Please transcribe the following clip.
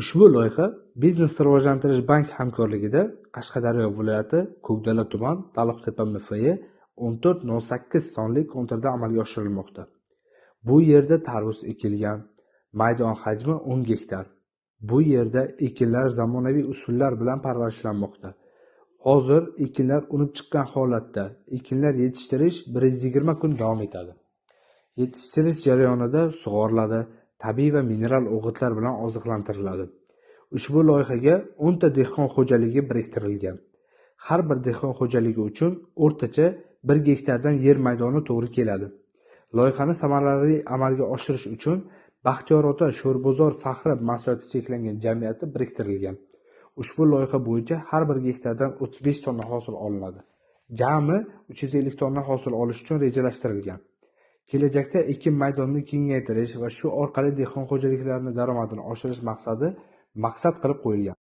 Ushbu loyiha Biznesni rivojlantirish banki hamkorligida Qashqadaryo viloyati Ko'kdala tuman Taliqtepa MFI 1408 sonli konturda amalga oshirilmoqda. Bu yerda tarvuz ekilgan. Maydon hajmi 10 gektar. Bu yerda ekinlar zamonaviy usullar bilan parvarishlanmoqda. Hozir ekinlar unib chiqqan holatda. Ekinlar yetishtirish 120 kun davom etadi. Yetishtirish jarayonida sug'oriladi, tabiiy va mineral o'g'itlar bilan oziqlantiriladi. Ushbu loyihaga 10 ta dehqon xo'jaligi biriktirilgan. Har bir dehqon xo'jaligi uchun o'rtacha 1 gektardan yer maydoni to'g'ri keladi. Loyihani samarali amalga oshirish uchun Baxtiyor ota Sho'rbozor faxri mas'uliyati cheklangan jamiyati biriktirilgan. Ushbu loyiha bo'yicha har bir gektardan 35 tonna hosil olinadi. Jami 350 tonna hosil olish uchun rejalashtirilgan. Kelajakda ekin maydonini kengaytirish va shu orqali dehqon xo'jaliklarining daromadini oshirish maqsad qilib qo'yilgan.